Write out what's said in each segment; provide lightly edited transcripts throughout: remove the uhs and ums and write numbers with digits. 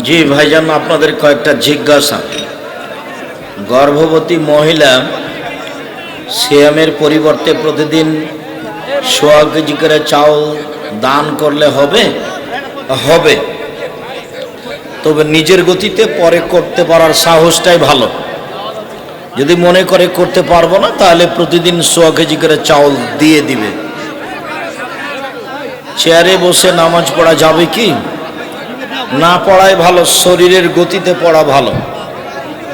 জি ভাইজান, আপনাদের কয়েকটা জিজ্ঞাসা। গর্ভবতী মহিলা সিয়ামের পরিবর্তে প্রতিদিন 1.5 কেজি করে চাউল দান করলে হবে? হবে, তবে নিজের গতিতে পরে করতে পারার সাহসটাই ভালো। যদি মনে করে করতে পারবো না, তাহলে প্রতিদিন 1.5 কেজি করে চাউল দিয়ে দিবে। চেয়ারে বসে নামাজ পড়া যাবে কি? না পড়াই ভালো, শরীরের গতিতে পড়া ভালো।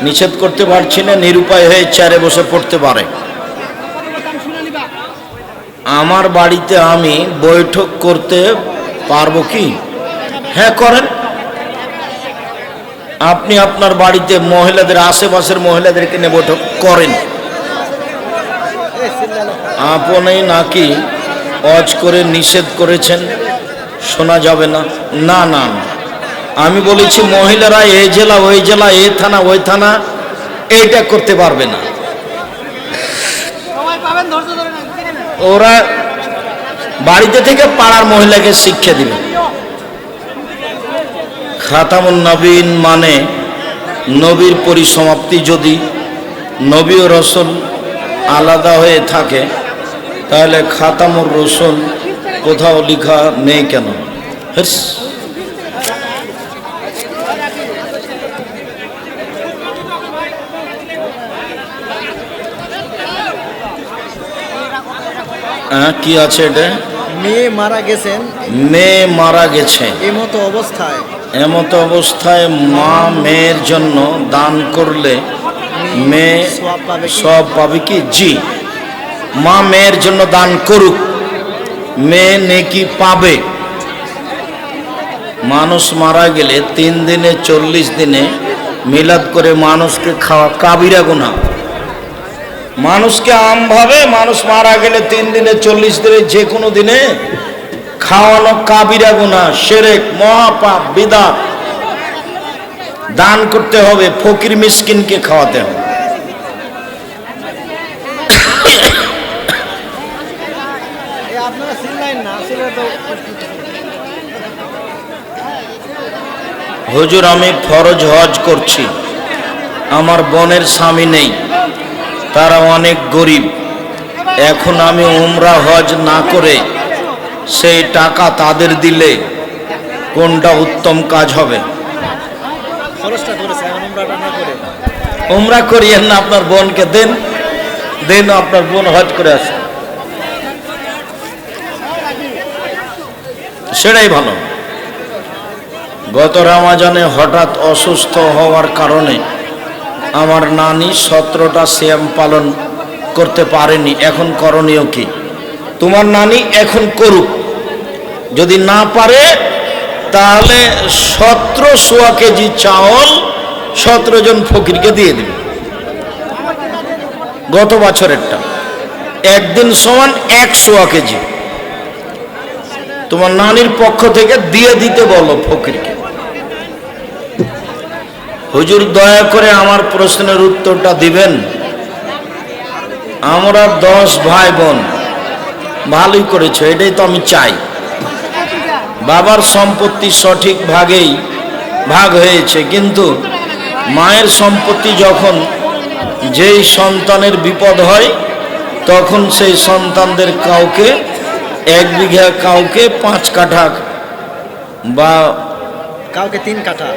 নিষেধ করতে পারছি না, নিরুপায় হয়ে চেয়ারে বসে পড়তে পারে। আমার বাড়িতে আমি বৈঠক করতে পারবো কি? হ্যাঁ, করেন। আপনি আপনার বাড়িতে মহিলাদের, আশেপাশের মহিলাদেরকে নিয়ে বৈঠক করেন। আপনি নাকি অজ করে নিষেধ করেছেন শোনা যাবে না? না না, আমি বলেছি মহিলারা এই জেলা ওই জেলা, এ থানা ওই থানা এইটা করতে পারবে না। ওরা বাড়িতে থেকে পাড়ার মহিলাকে শিক্ষা দিবে। খাতামুন নবীন মানে নবীর পরিসমাপ্তি। যদি নবী ও রসুল আলাদা হয়ে থাকে, তাহলে খাতামুর রসুল কোথাও লেখা নেই কেন? কি আছে এটা? মেয়ে মারা গেছেন, মেয়ে মারা গেছে, এমত অবস্থায় মা মেয়ের জন্য দান করলে মেয়ে সব পাবে কি? জি, মা মেয়ের জন্য দান করুক, মেয়ে নেকি পাবে। মানুষ মারা গেলে 3 দিনে 40 দিনে মিলাদ করে মানুষকে খাওয়া কাবিরা গুনাহ। মানুষকে আমভাবে মানুষ মারা গেলে 3 দিনে 40 দিনে যে কোনো দিনে খাওয়ানো কাবিরা গুনাহ, শিরক, মহাপাপ, বিদআত। দান করতে হবে, ফকির মিসকিনকে খাওয়াতে হবে। হুজুর, আমি ফরজ হজ করছি, আমার বোনের স্বামী নেই, তারা অনেক গরিব। এখন আমি উমরা হজ না করে সেই টাকা তাদের দিলে কোনটা উত্তম কাজ হবে? উমরা করিয়েন না, আপনার বোনকে দেন, দেন আপনার বোন হজ করে আসে, সেটাই ভালো। গত রমজানে হঠাৎ অসুস্থ হওয়ার কারণে আমার নানি 17টা সিয়াম পালন করতে পারেনি। এখন করণীয় কি? তোমার নানি এখন করুক, যদি না পারে তাহলে 17 কেজি চাউল 17 জন ফকিরকে দিয়ে দিবে। গত বছরেরটা একদিন সমান 100 কেজি তোমার নানির পক্ষ থেকে দিয়ে দিতে বলো ফকিরকে। হুজুর, দয়া করে আমার প্রশ্নের উত্তরটা দিবেন। আমরা 10 ভাই বোন, ভালোই করেছো, এটাই তো আমি চাই। বাবার সম্পত্তি সঠিক ভাগেই ভাগ হয়েছে, কিন্তু মায়ের সম্পত্তি যখন যেই সন্তানের বিপদ হয়, তখন সেই সন্তানদের কাউকে 1 বিঘা, কাউকে 5 কাঠা, বা কাউকে 3 কাঠা,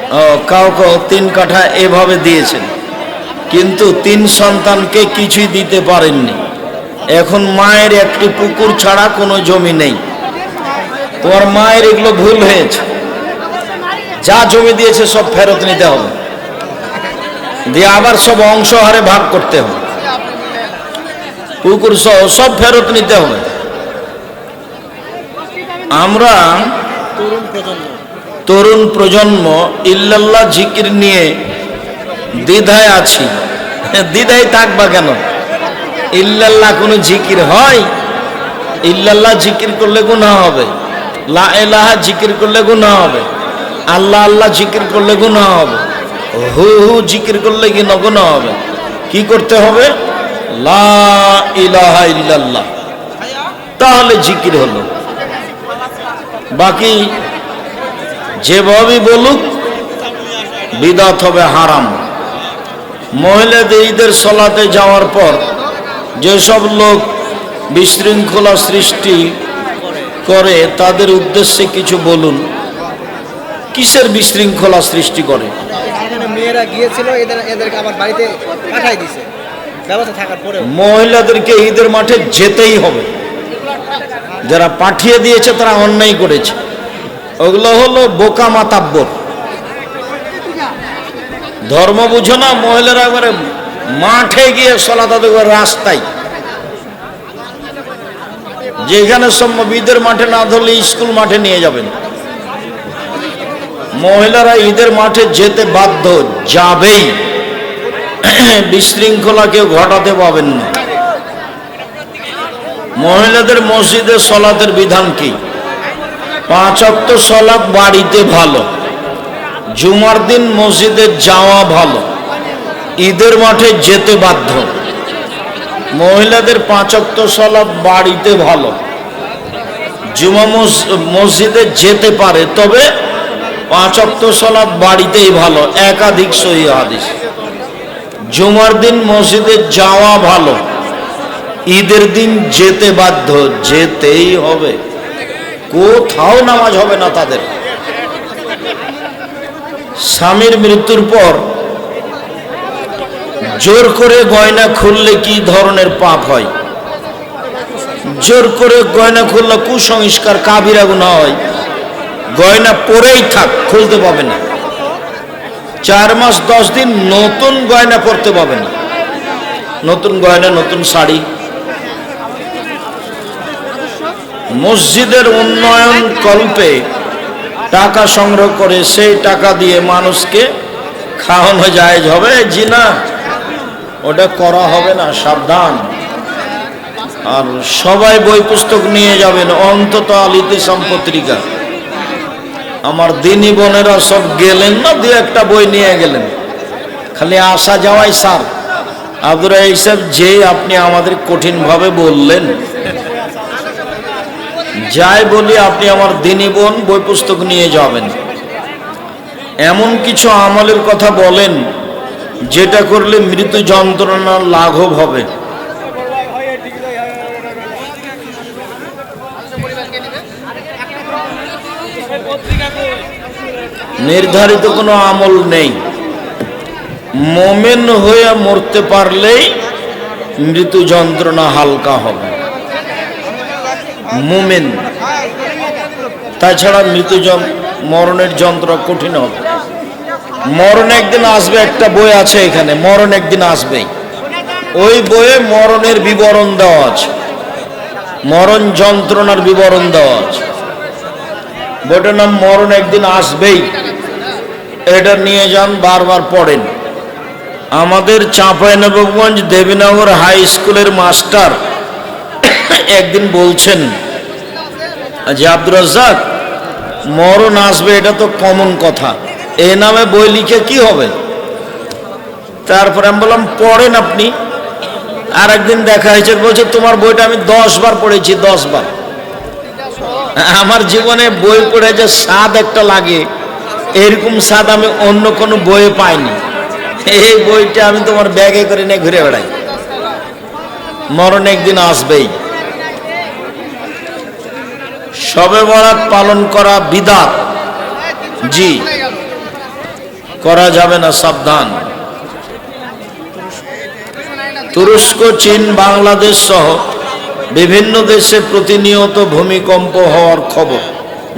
কাউকে 3 কাঠা এভাবে দিয়েছেন, কিন্তু 3 সন্তানকে কিছুই দিতে পারেননি। এখন মায়ের একটি পুকুর ছাড়া কোনো জমি নেই। তোমার মায়ের এগুলো ভুল হয়েছে, যা জমি দিয়েছে সব ফেরত নিতে হবে, দিয়ে আবার সব অংশ হারে ভাগ করতে হবে, পুকুর সহ সব ফেরত নিতে হবে। আমরা তরুণ প্রজন্ম ইল্লাল্লাহ জিকির নিয়ে দ্বিধায় আছি। দ্বিধায় থাকবা কেন? ইল্লাল্লাহ কোনো জিকির হয়? ইল্লাল্লাহ জিকির করলে গুনাহ হবে, লা ইলাহা জিকির করলে গুনাহ হবে, আল্লাহ আল্লাহ জিকির করলে গুনাহ হবে, হু হু জিকির করলে কি গুনাহ হবে? কি করতে হবে? লা ইলাহা ইল্লাল্লাহ, তাহলে জিকির হলো। বাকি যেভাবে বলুক বিদআত হবে হারাম। মহিলাদের ঈদের সলাতে যাওয়ার পর যেসব লোক বিশৃঙ্খলা সৃষ্টি করে তাদের উদ্দেশ্যে কিছু বলুন। কিসের বিশৃঙ্খলা সৃষ্টি করে? এখানে মেয়েরা গিয়েছিল, এদেরকে আবার বাড়িতে পাঠাই দিছে ব্যবস্থা থাকার পরেও। মহিলাদেরকে ঈদের মাঠে যেতেই হবে। যারা পাঠিয়ে দিয়েছে তারা অন্যায় করেছে। ওগুলো হলো বোকা মাতাব্বর, ধর্ম বুঝো না। মহিলারা একবারে মাঠে গিয়ে সলাত আদায় করে, রাস্তায় যেখানে সম্ভব ঈদের মাঠে না ধরলে স্কুল মাঠে নিয়ে যাবেন। মহিলারা ঈদের মাঠে যেতে বাধ্য, যাবেই। বিশৃঙ্খলা কেউ ঘটাতে পাবেন না। মহিলাদের মসজিদে সলাতের বিধান কি? 5 ওয়াক্ত সলাত বাড়িতে ভালো, জুমার দিন মসজিদে যাওয়া ভালো, ঈদের মাঠে যেতে বাধ্য। মহিলাদের 5 ওয়াক্ত সলাত বাড়িতে ভালো, জুমা মসজিদে যেতে পারে, তবে 5 ওয়াক্ত সলাত বাড়িতেই ভালো। একাধিক সহিহ হাদিস। জুমার দিন মসজিদে যাওয়া ভালো, ঈদের দিন যেতে বাধ্য, যেতেই হবে। কোথাও নামাজ হবে না তাদের। স্বামীর মৃত্যুর পর জোর করে গয়না খুললে কি ধরনের পাপ হয়? জোর করে গয়না খুললে কুসংস্কার, কাবিরা গুনাহ হয়। গয়না পরেই থাক, খুলতে পাবে না। 4 মাস 10 দিন নতুন গয়না পরতে পাবে না। নতুন গয়না, নতুন শাড়ি। মসজিদের উন্নয়ন কল্পে টাকা সংগ্রহ করে সেই টাকা দিয়ে মানুষকে খাওয়ানো জায়েজ হবে? জি না, ওটা করা হবে না, সাবধান। আর সবাই বই পুস্তক নিয়ে যাবেন, অন্তত আল ইতিসাম পত্রিকা। আমার দিনী বোনেরা সব গেলেন না, 2-1টা বই নিয়ে গেলেন, খালি আসা যাওয়াই সার। আব্দুর রাহিব, যে আপনি আমাদের কঠিনভাবে বললেন, যাই বলি আপনি আমার দিনী বোন বই পুস্তক নিয়ে যাবেন। এমন কিছু আমলের কথা বলেন যেটা করলে মৃত্যু যন্ত্রণা লাঘব হবে। নির্ধারিত কোনো আমল নেই। মোমেন হয়ে মরতে পারলেই মৃত্যু যন্ত্রণা হালকা হবে, মোমেন। তাছাড়া মরণের যন্ত্র কঠিন হবে। মরণ একদিন আসবে, একটা বই আছে এখানে, মরণ একদিন আসবেই। ওই বইয়ে মরণের বিবরণ দেওয়া আছে, মরণ যন্ত্রণার বিবরণ দেওয়া আছে। বইটার নাম মরণ একদিন আসবেই। এটা নিয়ে যান, বারবার পড়েন। আমাদের চাঁপাইনবাবগঞ্জ দেবীনগর হাই স্কুলের মাস্টার একদিন বলছেন যে আব্দুর রাজ্জাক, মরণ আসবে এটা তো কমন কথা, এ নামে বই লিখে কি হবে? তারপরে আমি বললাম পড়েন আপনি। আর একদিন দেখা হয়েছে, বলছে তোমার বইটা আমি 10 বার পড়েছি, 10 বার। আমার জীবনে বই পড়ে যে স্বাদ একটা লাগে, এরকম স্বাদ আমি অন্য কোনো বইয়ে পাইনি। এই বইটা আমি তোমার ব্যাগে করে নিয়ে ঘুরে বেড়াই। মরণ একদিন আসবেই। শবে বরাত পালন করা বিদআত, জি, করা যাবে না, সাবধান। তুরস্ক, চীন, বাংলাদেশ সহ বিভিন্ন দেশে প্রতিনিয়ত ভূমিকম্প হওয়ার খবর।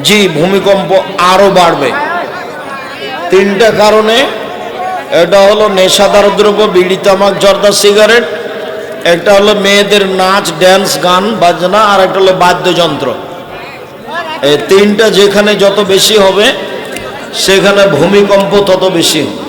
জি, ভূমিকম্প আরো বাড়বে। 3টা কারণে। এটা হলো নেশাদার দ্রব্য, বিড়ি, তামাক, জর্দা, সিগারেট। একটা হলো মেয়েদের নাচ, ড্যান্স, গান বাজনা, আর একটা হলো বাদ্যযন্ত্র। এই 3টা যেখানে যত বেশি হবে সেখানে ভূমিকম্প তত বেশি হবে।